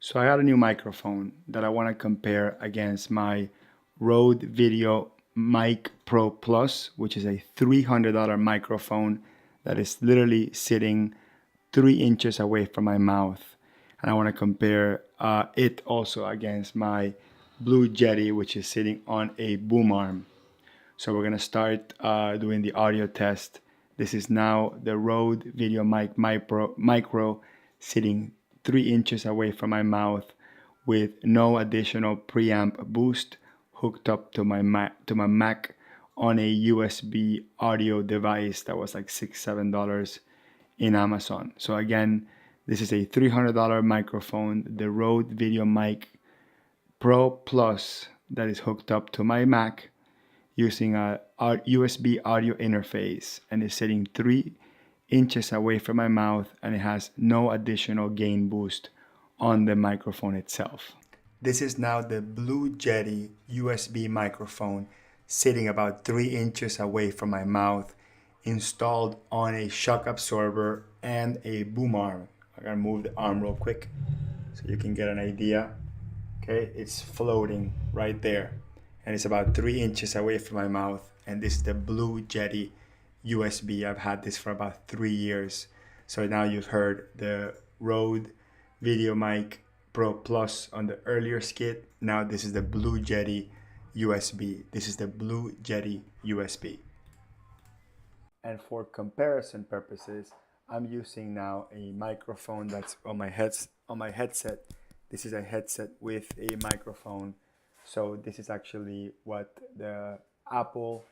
So I got a new microphone that I want to compare against my Rode VideoMic Pro Plus, which is a $300 microphone that is literally sitting 3 inches away from my mouth. And I want to compare it also against my Blue Yeti, which is sitting on a boom arm. So we're going to start doing the audio test. This is now the Rode VideoMic Micro sitting 3 inches away from my mouth with no additional preamp boost hooked up to my Mac on a USB audio device that was like $6-7 in Amazon. So again, this is a $300 microphone, the Rode VideoMic Pro Plus, that is hooked up to my Mac using a USB audio interface and is sitting 3 inches away from my mouth, and it has no additional gain boost on the microphone itself. This is now the Blue Yeti USB microphone sitting about 3 inches away from my mouth, installed on a shock absorber and a boom arm. I'm gonna move the arm real quick so you can get an idea. Okay, it's floating right there, and it's about 3 inches away from my mouth. And this is the Blue Yeti USB. I've had this for about 3 years. So now you've heard the Rode VideoMic Pro Plus on the earlier skit. Now this is the Blue Yeti USB. This is the Blue Yeti USB. And for comparison purposes, I'm using now a microphone that's on my headset. This is a headset with a microphone. So this is actually what the Apple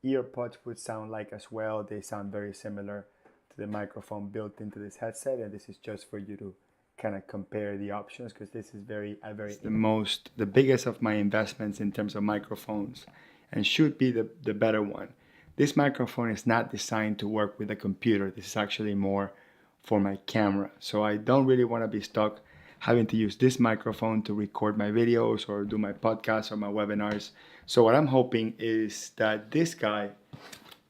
EarPods would sound like as well. They sound very similar to the microphone built into this headset, and this is just for you to kind of compare the options, because this is the biggest of my investments in terms of microphones, and should be the better one. This microphone is not designed to work with a computer. This is actually more for my camera. So I don't really want to be stuck having to use this microphone to record my videos or do my podcasts or my webinars. So what I'm hoping is that this guy,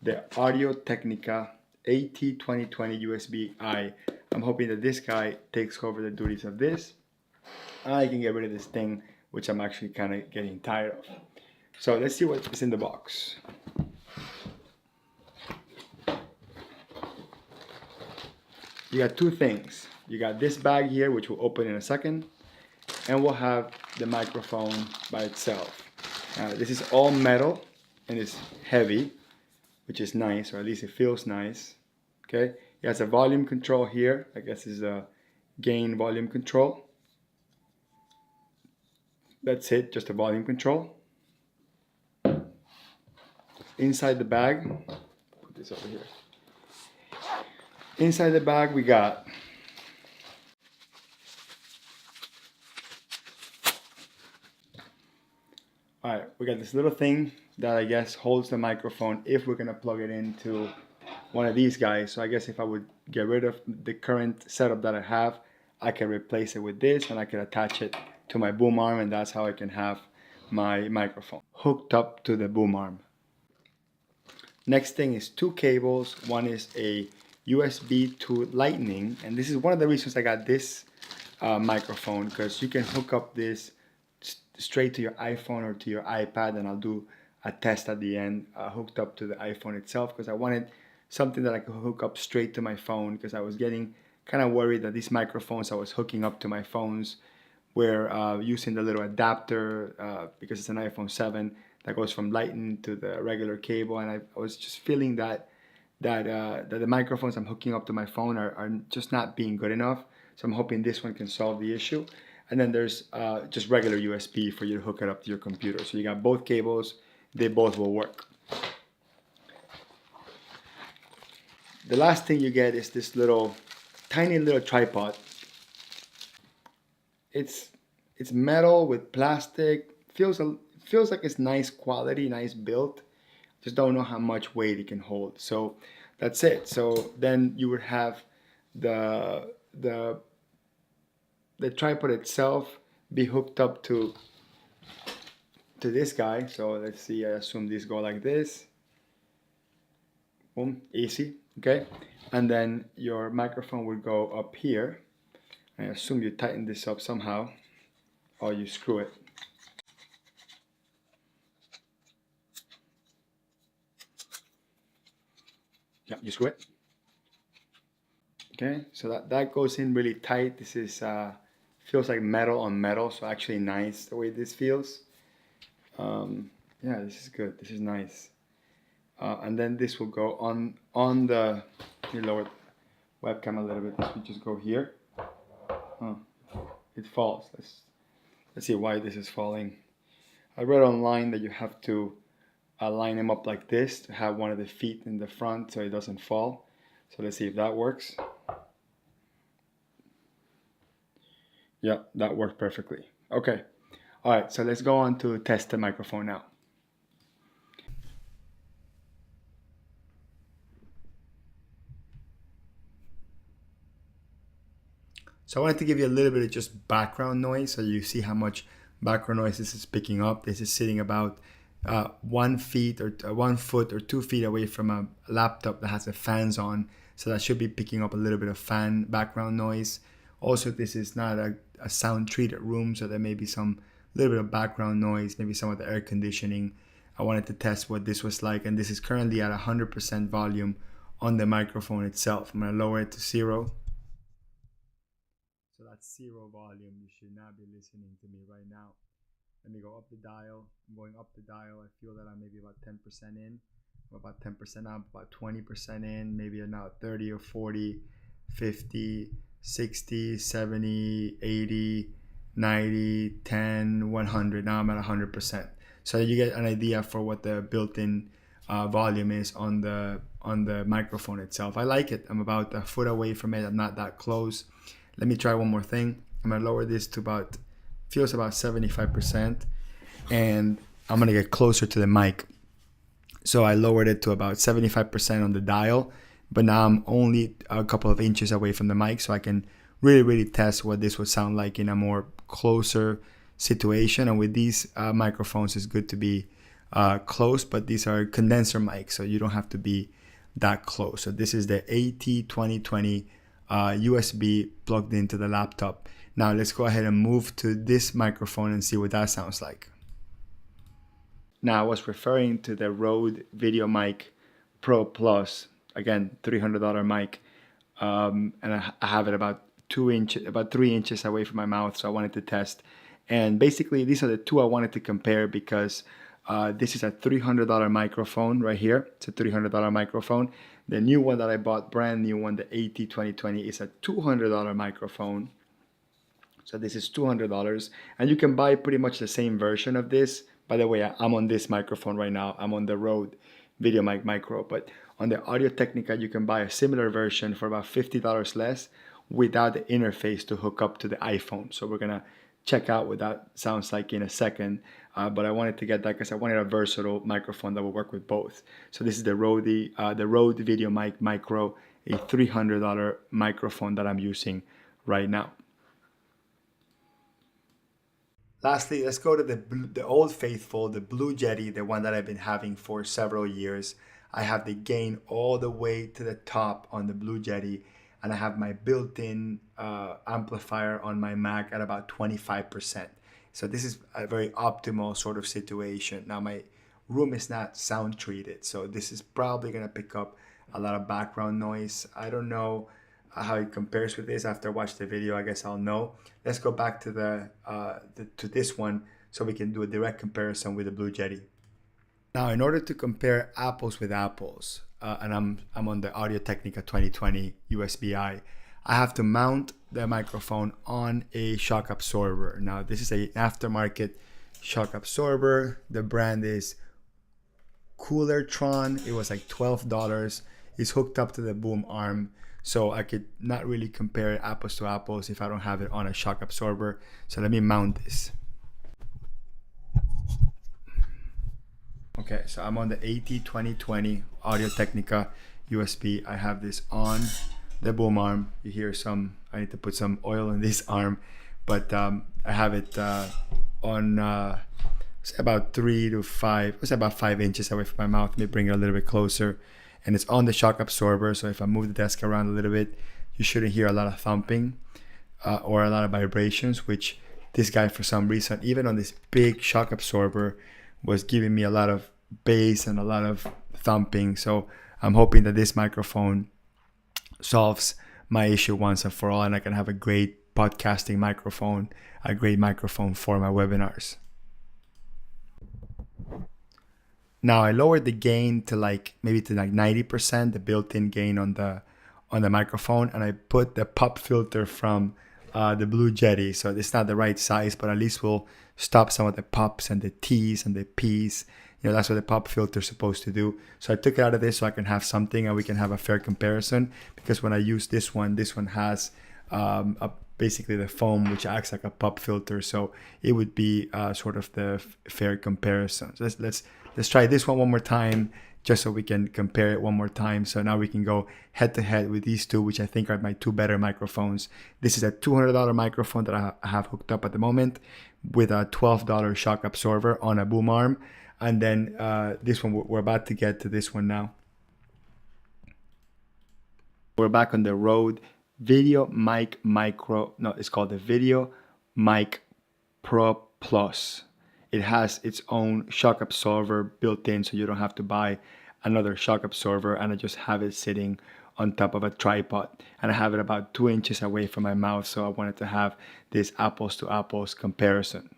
the Audio-Technica AT2020 USB-I, I'm hoping that this guy takes over the duties of this. I can get rid of this thing, which I'm actually kind of getting tired of. So let's see what's in the box. You got two things. You got this bag here, which we'll open in a second, and we'll have the microphone by itself. Now, this is all metal and it's heavy, which is nice, or at least it feels nice. Okay, it has a volume control here. I guess this is a gain volume control. That's it, just a volume control. Inside the bag, put this over here. Inside the bag we got this little thing that I guess holds the microphone if we're gonna plug it into one of these guys. So I guess if I would get rid of the current setup that I have, I can replace it with this, and I can attach it to my boom arm, and that's how I can have my microphone hooked up to the boom arm. Next thing is two cables. One is a USB to Lightning, and this is one of the reasons I got this microphone, because you can hook up this straight to your iPhone or to your iPad, and I'll do a test at the end hooked up to the iPhone itself, because I wanted something that I could hook up straight to my phone, because I was getting kind of worried that these microphones I was hooking up to my phones were using the little adapter, because it's an iPhone 7 that goes from Lightning to the regular cable, and I was just feeling that the microphones I'm hooking up to my phone are just not being good enough. So I'm hoping this one can solve the issue. And then there's just regular USB for you to hook it up to your computer. So you got both cables, they both will work. The last thing you get is this tiny little tripod. It's metal with plastic. Feels like it's nice quality, nice built. Just don't know how much weight it can hold. So that's it. So then you would have the tripod itself be hooked up to this guy. So let's see, I assume these go like this. Boom, easy, okay? And then your microphone would go up here I assume you tighten this up somehow, or you screw it. Yeah, you screw it. Okay, so that goes in really tight. This is feels like metal on metal, so actually nice the way this feels. Yeah, this is good. This is nice. And then this will go on the. Let me lower the webcam a little bit. This will just go here. It falls. Let's see why this is falling. I read online that you have to line them up like this to have one of the feet in the front so it doesn't fall. So let's see if that works. Yeah, that worked perfectly. Okay. All right, so let's go on to test the microphone now. So I wanted to give you a little bit of just background noise so you see how much background noise this is picking up. This is sitting about 1 foot or 2 feet away from a laptop that has the fans on. So that should be picking up a little bit of fan background noise. Also, this is not a sound treated room, so there may be some little bit of background noise, maybe some of the air conditioning. I wanted to test what this was like, and this is currently at 100% volume on the microphone itself. I'm going to lower it to 0. So that's 0 volume. You should not be listening to me right now. Let me go up the dial. I'm going up the dial. I feel that I'm maybe about 10% in. I'm about 10% up, about 20% in, maybe now 30 or 40, 50, 60, 70, 80, 90, 10, 100. Now I'm at 100%. So you get an idea for what the built-in volume is on the microphone itself. I like it. I'm about a foot away from it. I'm not that close. Let me try one more thing. I'm gonna lower this to feels about 75%, and I'm gonna get closer to the mic. So I lowered it to about 75% on the dial, but now I'm only a couple of inches away from the mic, so I can really test what this would sound like in a more closer situation. And with these microphones, it's good to be close, but these are condenser mics, so you don't have to be that close. So this is the AT2020 USB plugged into the laptop. Now let's go ahead and move to this microphone and see what that sounds like. Now I was referring to the Rode VideoMic Pro Plus, again $300 mic, and I have it about 3 inches away from my mouth, so I wanted to test. And basically these are the two I wanted to compare because this is a $300 microphone right here. It's a $300 microphone. The new one that I bought, brand new one, the AT2020, is a $200 microphone. So this is $200, and you can buy pretty much the same version of this. By the way, I'm on this microphone right now. I'm on the Rode VideoMic Micro, but on the Audio Technica, you can buy a similar version for about $50 less without the interface to hook up to the iPhone. So we're gonna check out what that sounds like in a second. But I wanted to get that because I wanted a versatile microphone that will work with both. So this is the Rode VideoMic Micro, a $300 microphone that I'm using right now. Lastly, let's go to the old faithful, the Blue Yeti, the one that I've been having for several years. I have the gain all the way to the top on the Blue Yeti, and I have my built-in amplifier on my Mac at about 25%. So this is a very optimal sort of situation. Now my room is not sound treated, so this is probably gonna pick up a lot of background noise. I don't know how it compares with this. After I watch the video, I guess I'll know. Let's go back to to this one so we can do a direct comparison with the Blue Yeti. Now, in order to compare apples with apples, and I'm on the Audio Technica 2020 USB-I, I have to mount the microphone on a shock absorber. Now, this is an aftermarket shock absorber. The brand is Coolertron. It was like $12. It's hooked up to the boom arm, so I could not really compare apples to apples if I don't have it on a shock absorber. So let me mount this. Okay, so I'm on the AT2020 Audio Technica USB. I have this on the boom arm. You hear I need to put some oil in this arm, but I have it on it's about 3 to 5, it's about 5 inches away from my mouth. Let me bring it a little bit closer. And it's on the shock absorber, so if I move the desk around a little bit, you shouldn't hear a lot of thumping. or a lot of vibrations, which this guy, for some reason, even on this big shock absorber, was giving me a lot of bass and a lot of thumping. So I'm hoping that this microphone solves my issue once and for all, and I can have a great podcasting microphone, a great microphone for my webinars. Now I lowered the gain to maybe 90%, the built-in gain on the microphone, and I put the pop filter from the Blue Yeti. So it's not the right size, but at least we'll stop some of the pops and the T's and the P's. That's what the pop filter is supposed to do. So I took it out of this so I can have something and we can have a fair comparison, because when I use this one has basically the foam, which acts like a pop filter. So it would be sort of the fair comparison. So let's try this one more time, just so we can compare it one more time. So now we can go head to head with these two, which I think are my two better microphones. This is a $200 microphone that I have hooked up at the moment with a $12 shock absorber on a boom arm. And then this one, we're about to get to this one now. We're back on the Rode VideoMic it's called the VideoMic Pro Plus. It has its own shock absorber built in, so you don't have to buy another shock absorber, and I just have it sitting on top of a tripod, and I have it about 2 inches away from my mouth, so I wanted to have this apples to apples comparison.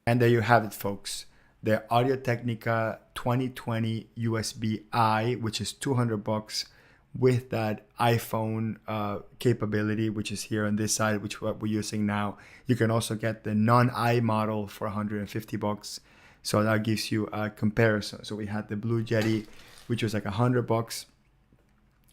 And there you have it, folks. The Audio-Technica 2020 USB-I, which is $200, with that iPhone capability, which is here on this side, which what we're using now. You can also get the non-I model for $150. So that gives you a comparison. So we had the Blue Yeti, which was like $100,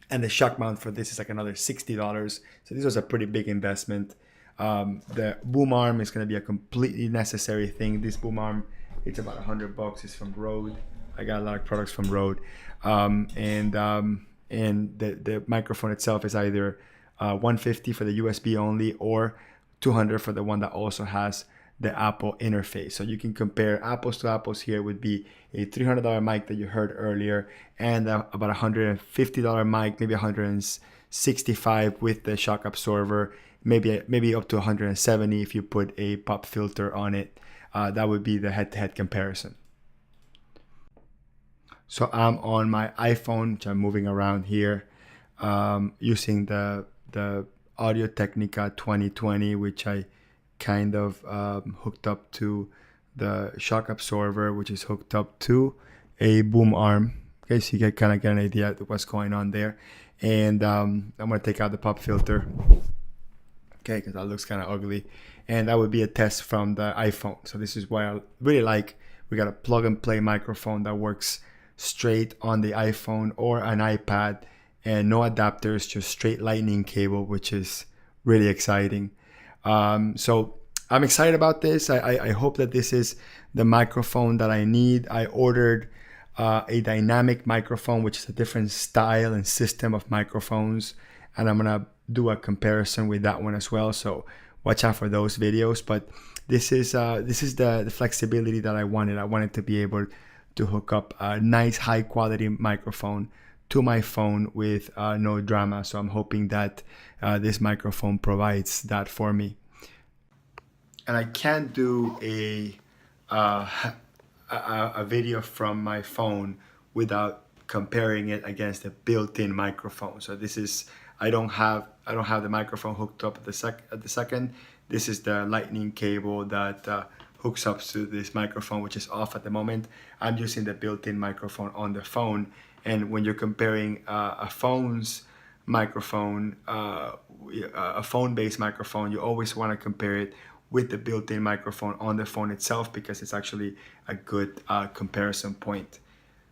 and the shock mount for this is like another $60. So this was a pretty big investment. The boom arm is going to be a completely necessary thing. This boom arm, it's about $100. It's from Rode. I got a lot of products from Rode, and the microphone itself is either $150 for the USB only, or $200 for the one that also has the Apple interface. So you can compare apples to apples. Here would be a $300 mic that you heard earlier, and about $150 mic, maybe $165 with the shock absorber, maybe up to $170 if you put a pop filter on it. That would be the head-to-head comparison. So I'm on my iPhone, which I'm moving around here, using the Audio-Technica 2020, which I kind of hooked up to the shock absorber, which is hooked up to a boom arm. Okay, so you kind of get an idea of what's going on there. And I'm going to take out the pop filter. Okay, because that looks kind of ugly. And that would be a test from the iPhone. So this is what I really like. We got a plug and play microphone that works straight on the iPhone or an iPad, and no adapters, just straight lightning cable, which is really exciting. So I'm excited about this. I hope that this is the microphone that I need. I ordered a dynamic microphone, which is a different style and system of microphones, and I'm gonna do a comparison with that one as well. So watch out for those videos. But this is the flexibility that I wanted. I wanted to be able to hook up a nice high quality microphone to my phone with no drama. So I'm hoping that this microphone provides that for me. And I can't do a video from my phone without comparing it against the built-in microphone. So this is, I don't have the microphone hooked up at the second. This is the lightning cable that hooks up to this microphone, which is off at the moment. I'm using the built-in microphone on the phone. And when you're comparing a phone's microphone, a phone-based microphone, you always want to compare it with the built-in microphone on the phone itself, because it's actually a good comparison point.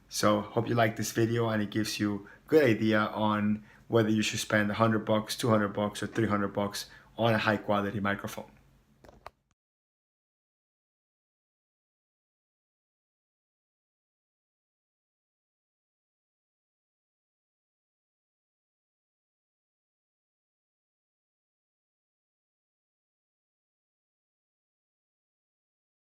So hope you like this video and it gives you a good idea on whether you should spend $100, $200, or $300 on a high quality microphone.